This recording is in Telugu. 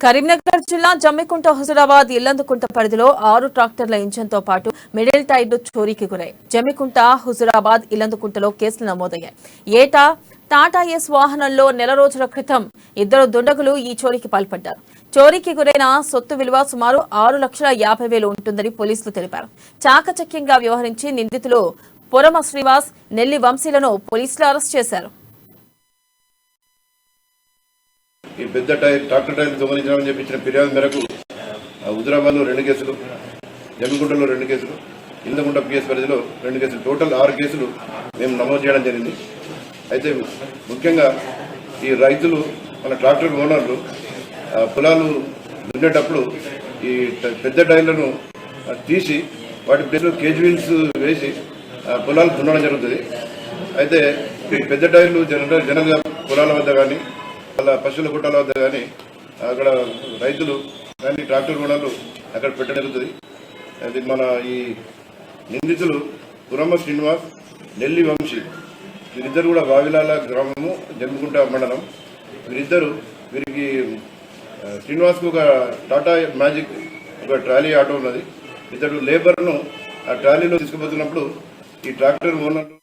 కరీంనగర్ జిల్లా జమ్మికుంట హుజురాబాద్ ఇల్లందుకుంట పరిధిలో 6 ట్రాక్టర్ల ఇంజన్తో పాటు మిడిల్ టైర్లు చోరీకి గురై జమ్మికుంట హుజురాబాద్ ఇల్లందుకుంటలో కేసులు నమోదయ్యాయి. ఏటా టాటా ఎస్ వాహనంలో నెల రోజుల క్రితం 2 దుండగులు ఈ చోరీకి పాల్పడ్డారు. చోరీకి గురైన సొత్తు విలువ సుమారు 6,50,000 ఉంటుందని పోలీసులు తెలిపారు. చాకచక్యంగా వ్యవహరించి నిందితులు పొరమ శ్రీనివాస్, నెల్లి వంశీలను పోలీసులు అరెస్ట్ చేశారు. ఈ పెద్ద ట్రాక్టర్ టైర్లు దొంగలించామని చెప్పి ఇచ్చిన ఫిర్యాదు మేరకు హుజురాబాద్లో 2 కేసులు, జమ్మికుంటలో 2 కేసులు, ఇల్లందుకుంట పిఎస్ పరిధిలో 2 కేసులు, టోటల్ 6 కేసులు మేము నమోదు చేయడం జరిగింది. అయితే ముఖ్యంగా ఈ రైతులు మన ట్రాక్టర్ ఓనర్లు పొలాలు దున్నేటప్పుడు ఈ పెద్ద టైర్లను తీసి వాటి ప్లేస్లో కేజ్ వీల్స్ వేసి పొలాలు దున్నడం జరుగుతుంది. అయితే ఈ పెద్ద టైర్లు జనరల్గా పొలాల వద్ద కానీ వాళ్ళ పశువుల గుట్టాల వద్ద కానీ అక్కడ రైతులు కానీ ట్రాక్టర్ ఓనర్లు అక్కడ పెట్టడం జరుగుతుంది. అది మన ఈ నిందితులు పురమ శ్రీనివాస్, నెల్లి వంశీ వీరిద్దరు కూడా వావిలాల గ్రామము, జమ్మికుంట మండలం. వీరికి శ్రీనివాస్కు ఒక టాటా మ్యాజిక్ ఒక ట్రాలీ ఆటో ఉన్నది. ఇద్దరు లేబర్ను ఆ ట్రాలీలో తీసుకుపోతున్నప్పుడు ఈ ట్రాక్టర్ ఓనర్లు